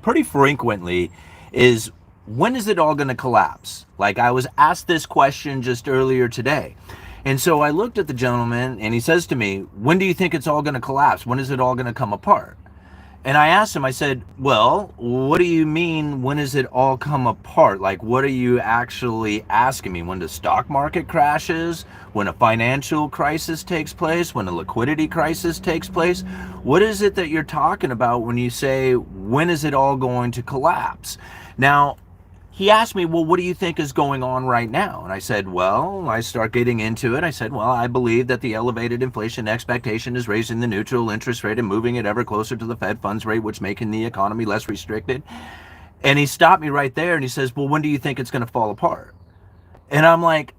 pretty frequently is, when is it all going to collapse? Like, I was asked this question just earlier today. And so I looked at the gentleman and he says to me, when do you think it's all going to collapse? When is it all going to come apart? And I asked him, I said, well, what do you mean, when does it all come apart? Like, what are you actually asking me? When the stock market crashes? When a financial crisis takes place? When a liquidity crisis takes place? What is it that you're talking about when you say, when is it all going to collapse? Now, he asked me, well, what do you think is going on right now? And I said, well, I start getting into it. I said, well, I believe that the elevated inflation expectation is raising the neutral interest rate and moving it ever closer to the Fed funds rate, which making the economy less restricted. And he stopped me right there and he says, well, when do you think it's going to fall apart? And I'm like,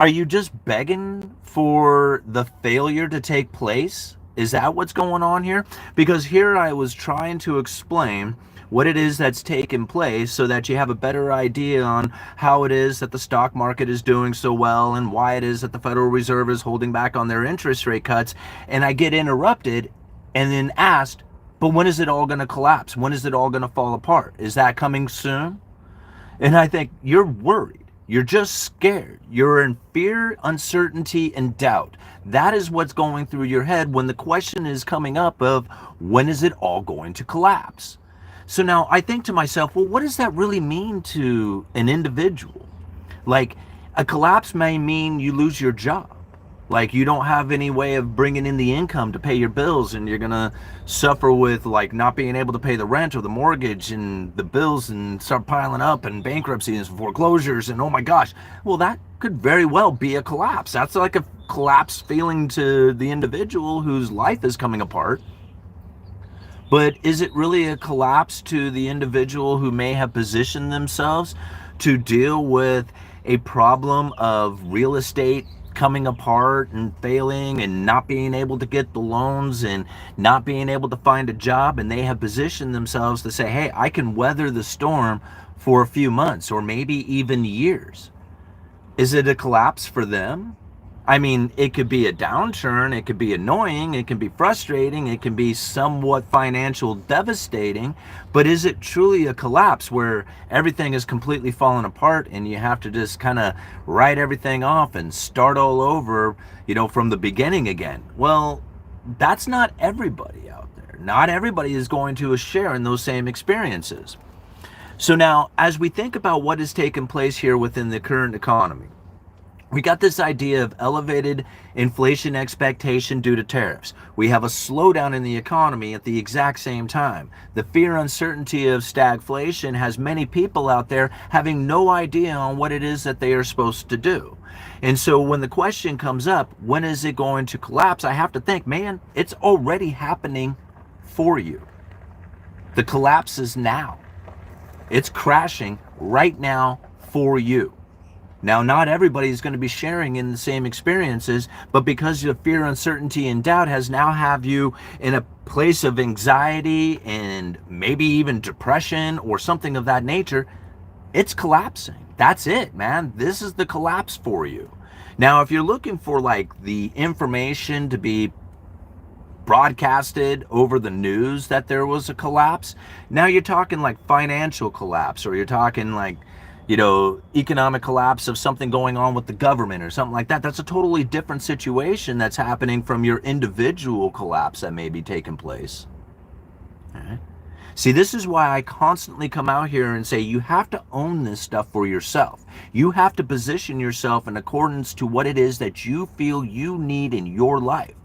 are you just begging for the failure to take place? Is that what's going on here? Because here I was trying to explain what it is that's taken place so that you have a better idea on how it is that the stock market is doing so well and why it is that the Federal Reserve is holding back on their interest rate cuts. And I get interrupted and then asked, but when is it all going to collapse? When is it all going to fall apart? Is that coming soon? And I think you're worried. You're just scared. You're in fear, uncertainty, and doubt. That is what's going through your head when the question is coming up of, when is it all going to collapse? So now I think to myself, well, what does that really mean to an individual? Like, a collapse may mean you lose your job. Like, you don't have any way of bringing in the income to pay your bills, and you're gonna suffer with like not being able to pay the rent or the mortgage and the bills, and start piling up, and bankruptcies and foreclosures, and oh my gosh. Well, that could very well be a collapse. That's like a collapse feeling to the individual whose life is coming apart. But is it really a collapse to the individual who may have positioned themselves to deal with a problem of real estate coming apart and failing and not being able to get the loans and not being able to find a job? And they have positioned themselves to say, hey, I can weather the storm for a few months or maybe even years. Is it a collapse for them? I mean, it could be a downturn, it could be annoying, it can be frustrating, it can be somewhat financial devastating, but is it truly a collapse where everything is completely fallen apart and you have to just kind of write everything off and start all over, from the beginning again? Well, that's not everybody out there. Not everybody is going to share in those same experiences. So now, as we think about what has taken place here within the current economy, we got this idea of elevated inflation expectation due to tariffs. We have a slowdown in the economy at the exact same time. The fear, uncertainty of stagflation has many people out there having no idea on what it is that they are supposed to do. And so when the question comes up, when is it going to collapse? I have to think, man, it's already happening for you. The collapse is now. It's crashing right now for you. Now, not everybody is going to be sharing in the same experiences, but because of fear, uncertainty, and doubt has now have you in a place of anxiety and maybe even depression or something of that nature, it's collapsing. That's it, man. This is the collapse for you. Now, if you're looking for like the information to be broadcasted over the news that there was a collapse, now you're talking like financial collapse, or you're talking like economic collapse of something going on with the government or something like that. That's a totally different situation that's happening from your individual collapse that may be taking place. Okay. See, this is why I constantly come out here and say you have to own this stuff for yourself. You have to position yourself in accordance to what it is that you feel you need in your life.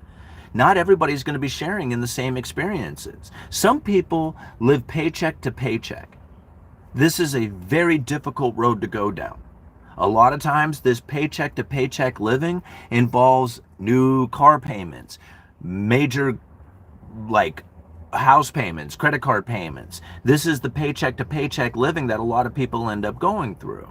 Not everybody's going to be sharing in the same experiences. Some people live paycheck to paycheck. This is a very difficult road to go down. A lot of times this paycheck to paycheck living involves new car payments, major like house payments, credit card payments. This is the paycheck to paycheck living that a lot of people end up going through.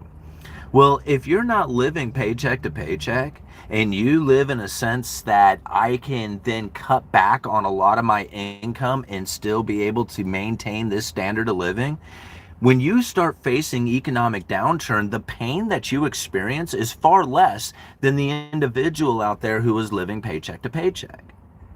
Well, if you're not living paycheck to paycheck and you live in a sense that I can then cut back on a lot of my income and still be able to maintain this standard of living, when you start facing economic downturn, the pain that you experience is far less than the individual out there who is living paycheck to paycheck.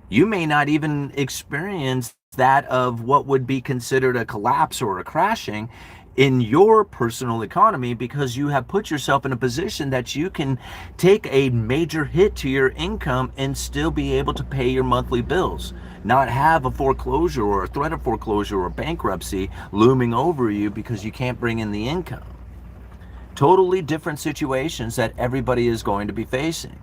You may not even experience that of what would be considered a collapse or a crashing in your personal economy, because you have put yourself in a position that you can take a major hit to your income and still be able to pay your monthly bills, not have a foreclosure or a threat of foreclosure or bankruptcy looming over you because you can't bring in the income. Totally different situations that everybody is going to be facing.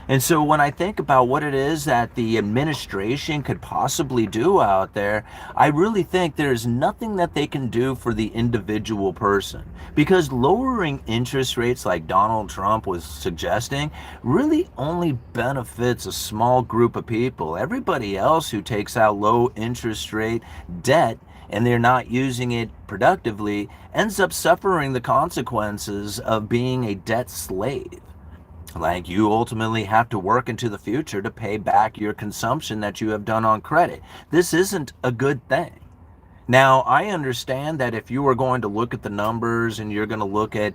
And so when I think about what it is that the administration could possibly do out there, I really think there's nothing that they can do for the individual person. Because lowering interest rates like Donald Trump was suggesting really only benefits a small group of people. Everybody else who takes out low interest rate debt and they're not using it productively ends up suffering the consequences of being a debt slave. Like, you ultimately have to work into the future to pay back your consumption that you have done on credit. This isn't a good thing. Now, I understand that if you are going to look at the numbers and you're going to look at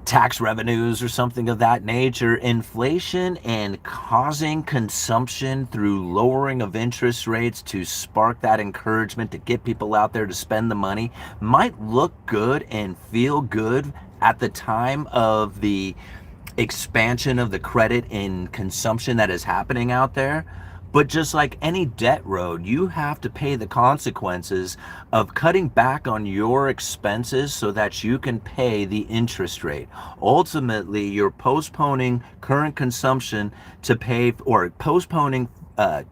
tax revenues or something of that nature, inflation and causing consumption through lowering of interest rates to spark that encouragement to get people out there to spend the money might look good and feel good at the time of the expansion of the credit and consumption that is happening out there. But just like any debt road, you have to pay the consequences of cutting back on your expenses so that you can pay the interest rate. Ultimately, you're postponing current consumption to pay, or uh,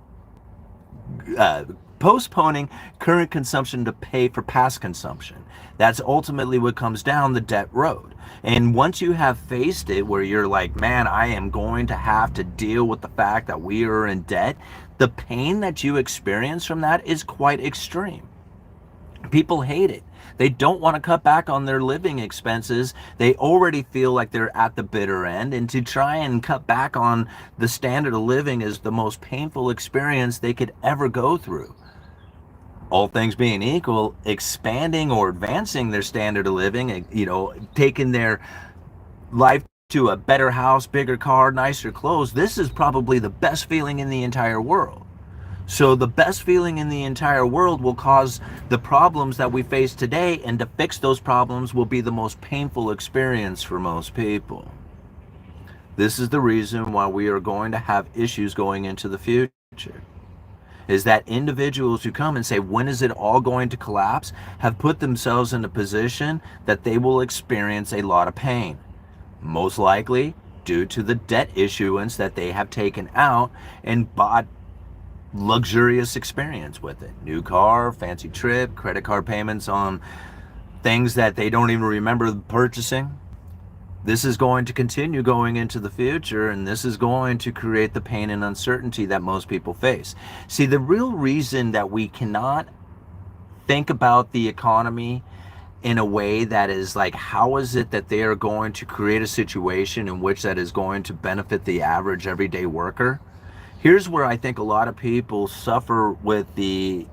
postponing current consumption to pay for past consumption. That's ultimately what comes down the debt road. And once you have faced it where you're like, man, I am going to have to deal with the fact that we are in debt, the pain that you experience from that is quite extreme. People hate it. They don't want to cut back on their living expenses. They already feel like they're at the bitter end. And to try and cut back on the standard of living is the most painful experience they could ever go through. All things being equal, expanding or advancing their standard of living, taking their life to a better house, bigger car, nicer clothes, this is probably the best feeling in the entire world. So the best feeling in the entire world will cause the problems that we face today, and to fix those problems will be the most painful experience for most people. This is the reason why we are going to have issues going into the future. Is that individuals who come and say, when is it all going to collapse, have put themselves in a position that they will experience a lot of pain. Most likely due to the debt issuance that they have taken out and bought luxurious experience with it. New car, fancy trip, credit card payments on things that they don't even remember purchasing. This is going to continue going into the future, and this is going to create the pain and uncertainty that most people face. See, the real reason that we cannot think about the economy in a way that is like, how is it that they are going to create a situation in which that is going to benefit the average everyday worker? Here's where I think a lot of people suffer with the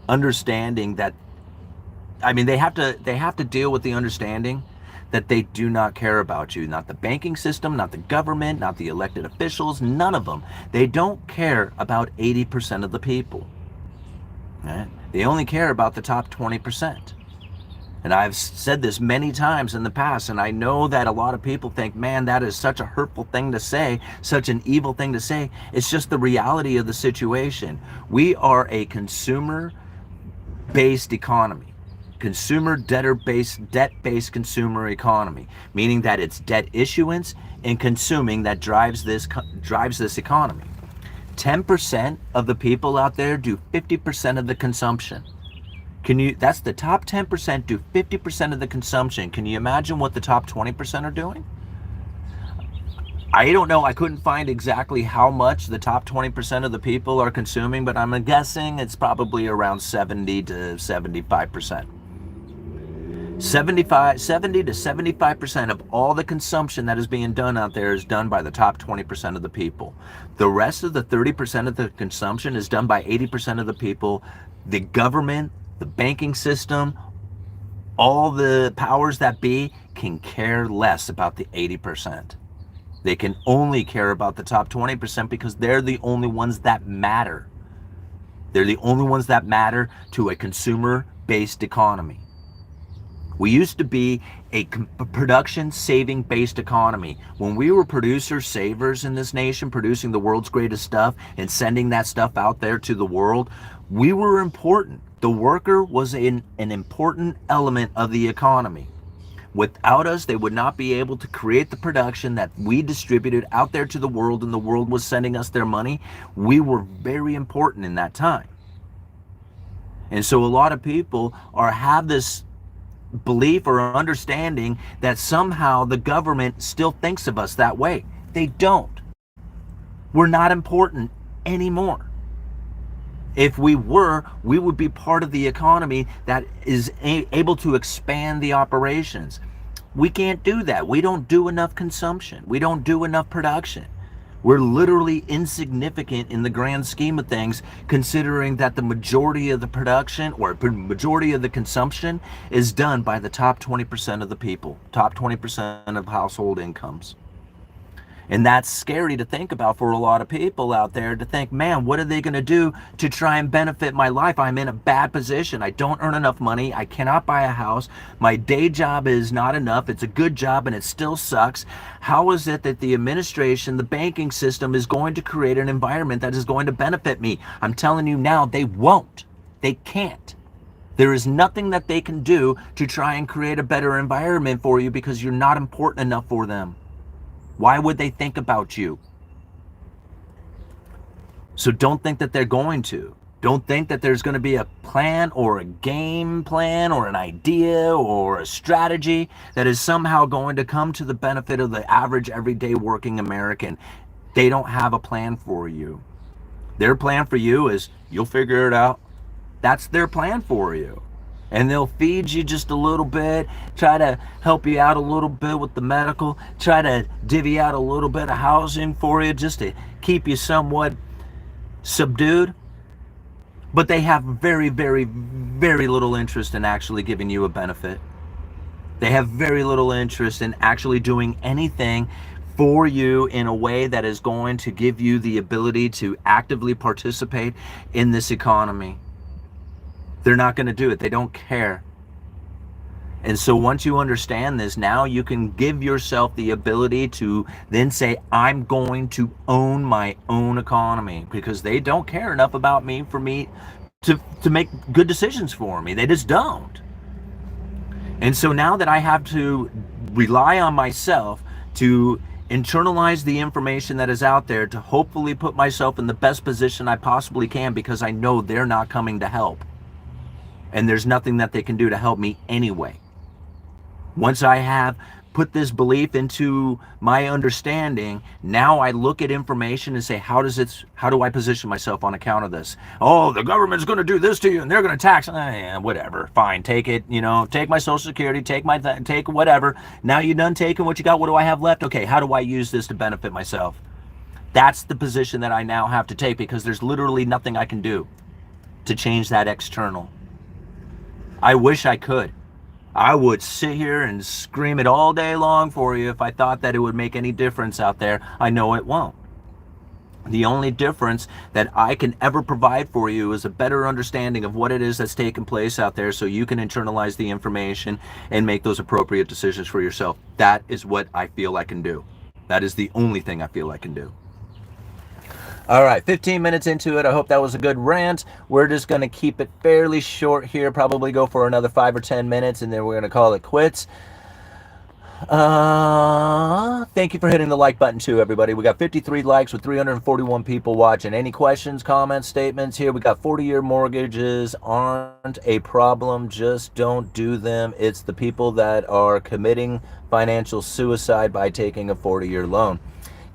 understanding that, they have to deal with the understanding that they do not care about you. Not the banking system, not the government, not the elected officials, none of them. They don't care about 80% of the people. Right? They only care about the top 20%. And I've said this many times in the past, and I know that a lot of people think, man, that is such a hurtful thing to say, such an evil thing to say. It's just the reality of the situation. We are a consumer-based economy. Consumer debt-based consumer economy, meaning that it's debt issuance and consuming that drives this economy. 10% of the people out there do 50% of the consumption. That's the top 10% do 50% of the consumption. Can you imagine what the top 20% are doing? I don't know. I couldn't find exactly how much the top 20% of the people are consuming, but I'm guessing it's probably around 70 to 75%. 70 to 75% of all the consumption that is being done out there is done by the top 20% of the people. The rest of the 30% of the consumption is done by 80% of the people. The government, the banking system, all the powers that be can care less about the 80%. They can only care about the top 20% because they're the only ones that matter. They're the only ones that matter to a consumer-based economy. We used to be a production saving based economy. When we were producer savers in this nation, producing the world's greatest stuff and sending that stuff out there to the world, we were important. The worker was an important element of the economy. Without us, they would not be able to create the production that we distributed out there to the world, and the world was sending us their money. We were very important in that time. And so a lot of people have this belief or understanding that somehow the government still thinks of us that way. They don't. We're not important anymore. If we were, we would be part of the economy that is able to expand the operations. We can't do that. We don't do enough consumption. We don't do enough production. We're literally insignificant in the grand scheme of things, considering that the majority of the production or majority of the consumption is done by the top 20% of the people, top 20% of household incomes. And that's scary to think about for a lot of people out there, to think, man, what are they going to do to try and benefit my life? I'm in a bad position. I don't earn enough money. I cannot buy a house. My day job is not enough. It's a good job and it still sucks. How is it that the administration, the banking system is going to create an environment that is going to benefit me? I'm telling you now, they won't. They can't. There is nothing that they can do to try and create a better environment for you because you're not important enough for them. Why would they think about you? So don't think that they're going to. Don't think that there's going to be a plan or a game plan or an idea or a strategy that is somehow going to come to the benefit of the average everyday working American. They don't have a plan for you. Their plan for you is you'll figure it out. That's their plan for you. And they'll feed you just a little bit, try to help you out a little bit with the medical, try to divvy out a little bit of housing for you just to keep you somewhat subdued. But they have very, very, very little interest in actually giving you a benefit. They have very little interest in actually doing anything for you in a way that is going to give you the ability to actively participate in this economy. They're not going to do it. They don't care. And so once you understand this, now you can give yourself the ability to then say, I'm going to own my own economy, because they don't care enough about me for me to make good decisions for me. They just don't. And so now that I have to rely on myself to internalize the information that is out there, to hopefully put myself in the best position I possibly can, because I know they're not coming to help. And there's nothing that they can do to help me anyway. Once I have put this belief into my understanding, now I look at information and say, how do I position myself on account of this? Oh, the government's going to do this to you and they're going to tax. Whatever, fine, take it, take my Social Security, take whatever. Now you're done taking what you got. What do I have left? Okay, how do I use this to benefit myself? That's the position that I now have to take, because there's literally nothing I can do to change that external. I wish I could. I would sit here and scream it all day long for you if I thought that it would make any difference out there. I know it won't. The only difference that I can ever provide for you is a better understanding of what it is that's taking place out there, so you can internalize the information and make those appropriate decisions for yourself. That is what I feel I can do. That is the only thing I feel I can do. All right, 15 minutes into it. I hope that was a good rant. We're just going to keep it fairly short here, probably go for another 5 or 10 minutes, and then we're going to call it quits. Thank you for hitting the like button too, everybody. We got 53 likes with 341 people watching. Any questions, comments, statements here? We got 40-year mortgages aren't a problem. Just don't do them. It's the people that are committing financial suicide by taking a 40-year loan.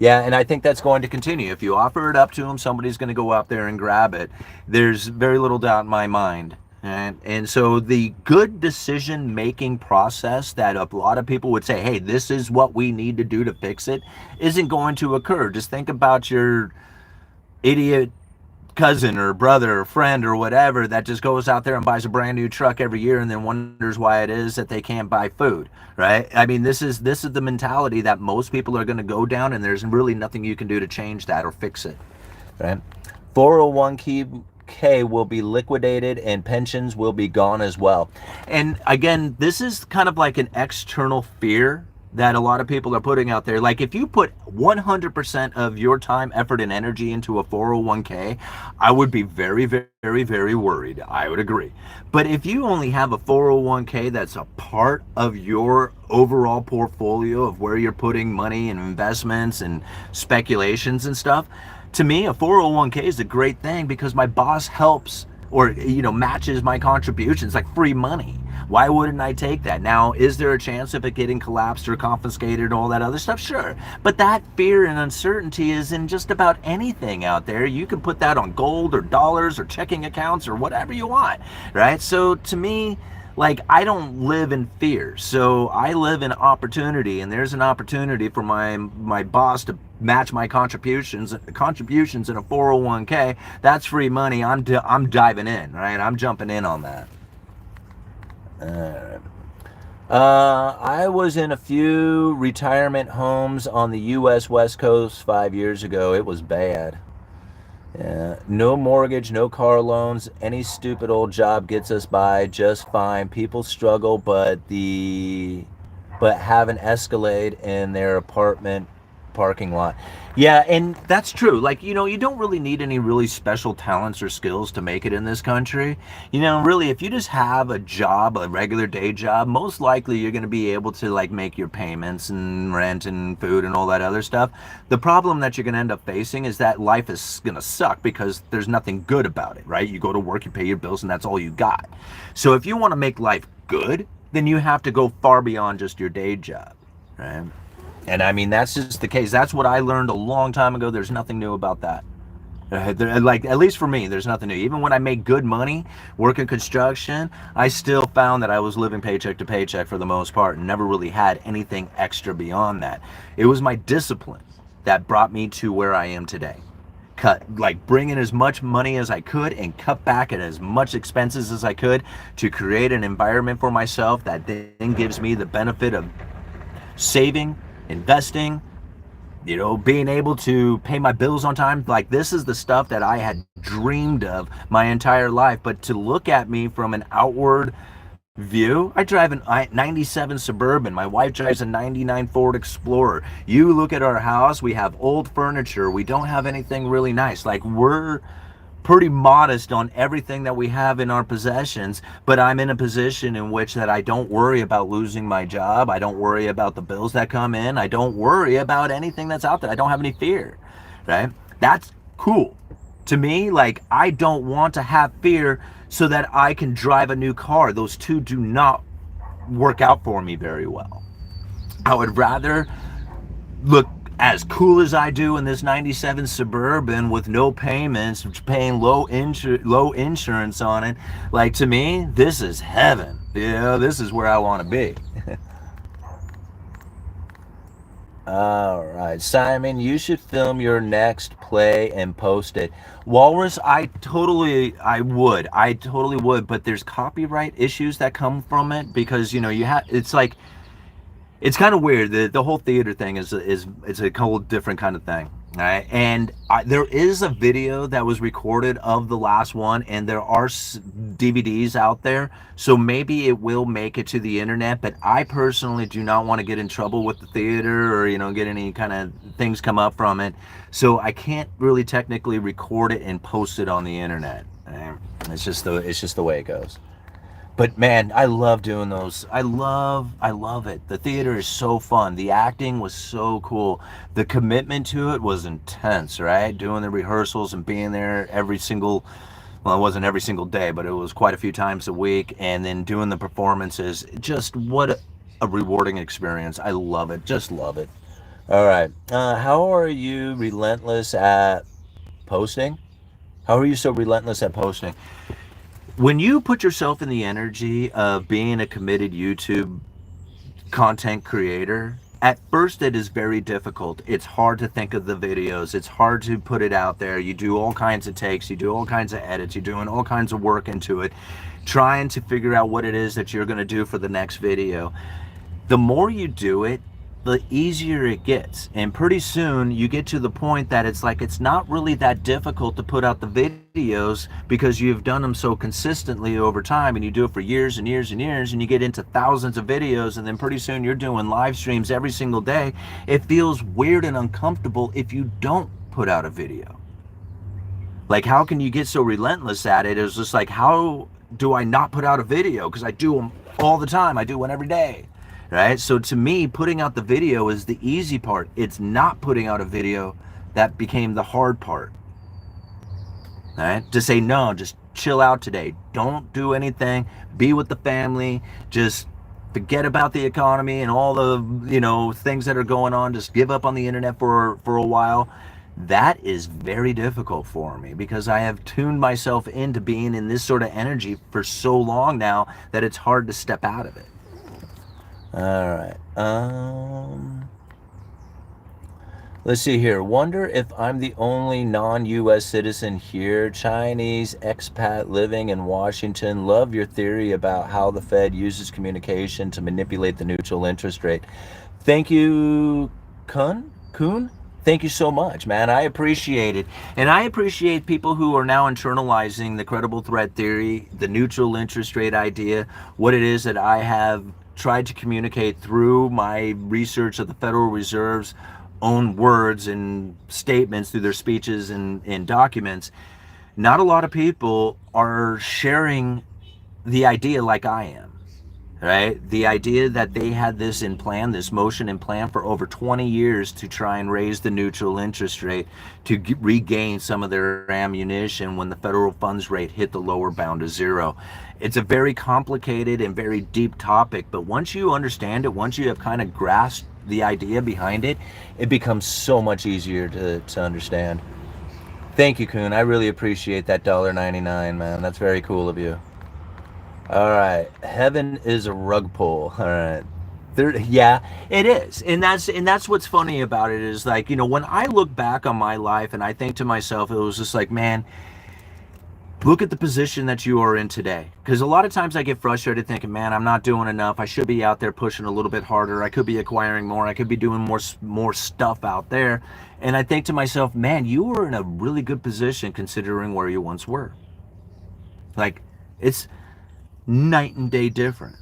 Yeah, and I think that's going to continue. If you offer it up to them, somebody's going to go out there and grab it. There's very little doubt in my mind. And so the good decision-making process that a lot of people would say, hey, this is what we need to do to fix it, isn't going to occur. Just think about your idiot cousin or brother or friend or whatever that just goes out there and buys a brand new truck every year and then wonders why it is that they can't buy food, right? I mean, this is the mentality that most people are going to go down, and there's really nothing you can do to change that or fix it, right? 401k will be liquidated and pensions will be gone as well. And again, this is kind of like an external fear that a lot of people are putting out there. Like, if you put 100% of your time, effort, and energy into a 401k, I would be very, very, very worried. I would agree. But if you only have a 401k that's a part of your overall portfolio of where you're putting money and investments and speculations and stuff, to me, a 401k is a great thing because my boss helps or, matches my contributions, like free money. Why wouldn't I take that? Now, is there a chance of it getting collapsed or confiscated and all that other stuff? Sure. But that fear and uncertainty is in just about anything out there. You can put that on gold or dollars or checking accounts or whatever you want, right? So to me, like, I don't live in fear. So I live in opportunity, and there's an opportunity for my boss to match my contributions in a 401k. That's free money. I'm diving in, right? I'm jumping in on that. I was in a few retirement homes on the U.S. West Coast 5 years ago. It was bad. Yeah. No mortgage, no car loans. Any stupid old job gets us by just fine. People struggle, but have an Escalade in their apartment parking lot. Yeah, and that's true. Like, you don't really need any really special talents or skills to make it in this country. Really, if you just have a job, a regular day job, most likely you're going to be able to, like, make your payments and rent and food and all that other stuff. The problem that you're going to end up facing is that life is going to suck because there's nothing good about it, right? You go to work, you pay your bills, and that's all you got. So if you want to make life good, then you have to go far beyond just your day job, right? And I mean, that's just the case. That's what I learned a long time ago. There's nothing new about that. Like, at least for me, there's nothing new. Even when I make good money working construction, I still found that I was living paycheck to paycheck for the most part and never really had anything extra beyond that. It was my discipline that brought me to where I am today. Bring in as much money as I could and cut back at as much expenses as I could to create an environment for myself that then gives me the benefit of saving, investing, being able to pay my bills on time. Like, this is the stuff that I had dreamed of my entire life. But to look at me from an outward view, I drive a 97 Suburban. My wife drives a 99 Ford Explorer. You look at our house, we have old furniture. We don't have anything really nice. Like, we're pretty modest on everything that we have in our possessions, but I'm in a position in which that I don't worry about losing my job. I don't worry about the bills that come in. I don't worry about anything that's out there. I don't have any fear, right? That's cool. To me, like, I don't want to have fear so that I can drive a new car. Those two do not work out for me very well. I would rather look as cool as I do in this 97 Suburban with no payments, paying low insurance on it. Like, to me, this is heaven. This is where I want to be. All right, Simon, you should film your next play and post it. Walrus, I totally would, but there's copyright issues that come from it because, it's kind of weird. The whole theater thing is a whole different kind of thing, right? And there is a video that was recorded of the last one, and there are DVDs out there, so maybe it will make it to the internet. But I personally do not want to get in trouble with the theater or get any kind of things come up from it, so I can't really technically record it and post it on the internet. It's just the way it goes. But man, I love doing those. I love it. The theater is so fun. The acting was so cool. The commitment to it was intense, right? Doing the rehearsals and being there well, it wasn't every single day, but it was quite a few times a week. And then doing the performances. Just what a rewarding experience. I love it. Just love it. All right. How are you relentless at posting? How are you so relentless at posting? When you put yourself in the energy of being a committed YouTube content creator, At first, it is very difficult. It's hard to think of the videos. It's hard to put it out there. You do all kinds of takes. You do all kinds of edits. You're doing all kinds of work into it, trying to figure out what it is that you're going to do for the next video. The more you do it, the easier it gets. And pretty soon you get to the point that it's like it's not really that difficult to put out the videos because you've done them so consistently over time, and you do it for years and years and years, and you get into thousands of videos, and then pretty soon you're doing live streams every single day. It feels weird and uncomfortable if you don't put out a video. Like, how can you get so relentless at it? It's just like, how do I not put out a video? Because I do them all the time. I do one every day. Right? So to me, putting out the video is the easy part. It's not putting out a video that became the hard part. Right? To say, no, just chill out today. Don't do anything. Be with the family. Just forget about the economy and all the, things that are going on. Just give up on the internet for a while. That is very difficult for me because I have tuned myself into being in this sort of energy for so long now that it's hard to step out of it. All right. Let's see here. Wonder if I'm the only non-U.S. citizen here. Chinese expat living in Washington. Love your theory about how the Fed uses communication to manipulate the neutral interest rate. Thank you, Kuhn. Thank you so much, man. I appreciate it. And I appreciate people who are now internalizing the credible threat theory, the neutral interest rate idea, what it is that I have tried to communicate through my research of the Federal Reserve's own words and statements through their speeches and documents. Not a lot of people are sharing the idea like I am, right? The idea that they had this in plan, this motion in plan for over 20 years to try and raise the neutral interest rate to regain some of their ammunition when the federal funds rate hit the lower bound of zero. It's a very complicated and very deep topic, but once you understand it, once you have kind of grasped the idea behind it, it becomes so much easier to understand. Thank you, Kuhn. I really appreciate that $1.99, man. That's very cool of you. All right, heaven is a rug pull. All right, yeah, it is, and that's what's funny about it is, like, when I look back on my life and I think to myself, it was just like, man, look at the position that you are in today. Because a lot of times I get frustrated thinking, man, I'm not doing enough. I should be out there pushing a little bit harder. I could be acquiring more. I could be doing more stuff out there. And I think to myself, man, you were in a really good position considering where you once were. Like, it's night and day different.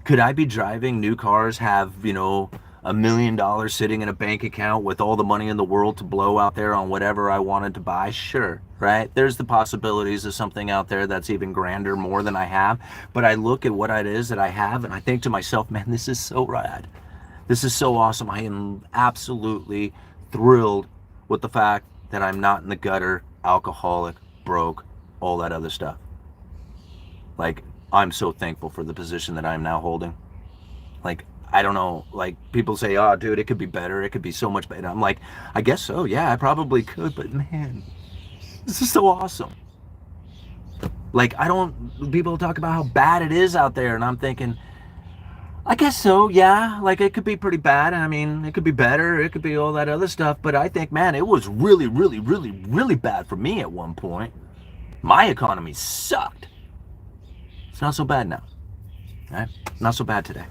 Could I be driving new cars, have, $1 million sitting in a bank account with all the money in the world to blow out there on whatever I wanted to buy? Sure, right? There's the possibilities of something out there that's even grander, more than I have. But I look at what it is that I have and I think to myself, man, this is so rad. This is so awesome. I am absolutely thrilled with the fact that I'm not in the gutter, alcoholic, broke, all that other stuff. Like, I'm so thankful for the position that I'm now holding. Like, I don't know, like, people say, oh, dude, it could be better. It could be so much better. I'm like, I guess so. Yeah, I probably could. But, man, this is so awesome. Like, people talk about how bad it is out there. And I'm thinking, I guess so. Yeah, like, it could be pretty bad. I mean, it could be better. It could be all that other stuff. But I think, man, it was really, really, really, really bad for me at one point. My economy sucked. It's not so bad now. Right? Not so bad today.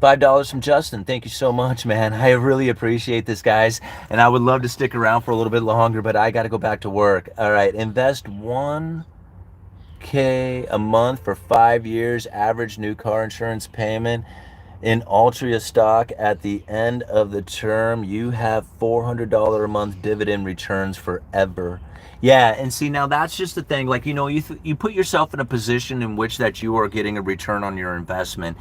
$5 from Justin. Thank you so much, man. I really appreciate this, guys. And I would love to stick around for a little bit longer, but I got to go back to work. All right. Invest $1K a month for 5 years. Average new car insurance payment in Altria stock. At the end of the term, you have $400 a month dividend returns forever. Yeah, and see, now that's just the thing. Like, you put yourself in a position in which that you are getting a return on your investment.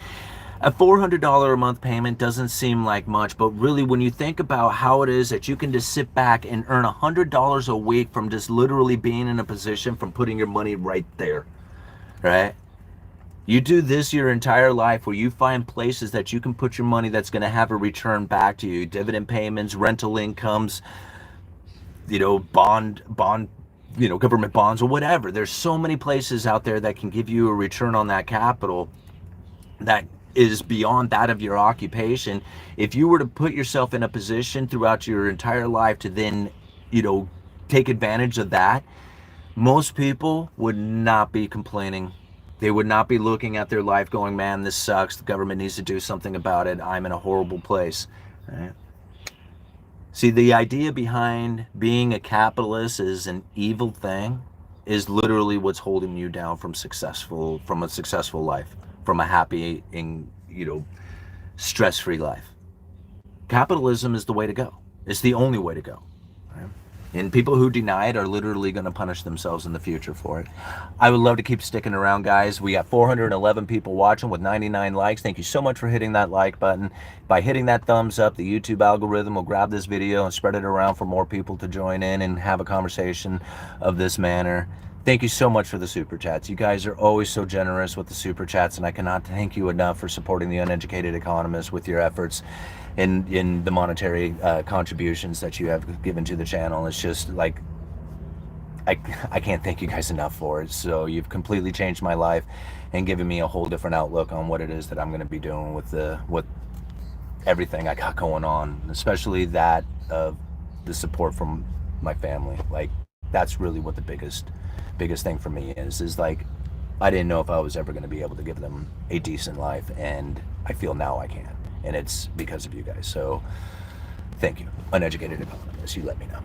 A $400 a month payment doesn't seem like much, but really when you think about how it is that you can just sit back and earn $100 a week from just literally being in a position from putting your money right there, right? You do this your entire life where you find places that you can put your money that's going to have a return back to you. Dividend payments, rental incomes, bond, government bonds or whatever. There's so many places out there that can give you a return on that capital. that is beyond that of your occupation, if you were to put yourself in a position throughout your entire life to then, take advantage of that, most people would not be complaining. They would not be looking at their life going, man, this sucks. The government needs to do something about it. I'm in a horrible place. Right? See, the idea behind being a capitalist is an evil thing is literally what's holding you down from a successful life, from a happy and, stress-free life. Capitalism is the way to go. It's the only way to go. Right? And people who deny it are literally going to punish themselves in the future for it. I would love to keep sticking around, guys. We got 411 people watching with 99 likes. Thank you so much for hitting that like button. By hitting that thumbs up, the YouTube algorithm will grab this video and spread it around for more people to join in and have a conversation of this manner. Thank you so much for the super chats. You guys are always so generous with the super chats, and I cannot thank you enough for supporting the Uneducated Economist with your efforts in the monetary contributions that you have given to the channel. It's just like, I can't thank you guys enough for it. So you've completely changed my life and given me a whole different outlook on what it is that I'm going to be doing with everything I got going on, especially that of the support from my family. Like, that's really what the biggest thing for me is like, I didn't know if I was ever going to be able to give them a decent life, and I feel now I can, and it's because of you guys. So thank you, Uneducated Economist. You let me know.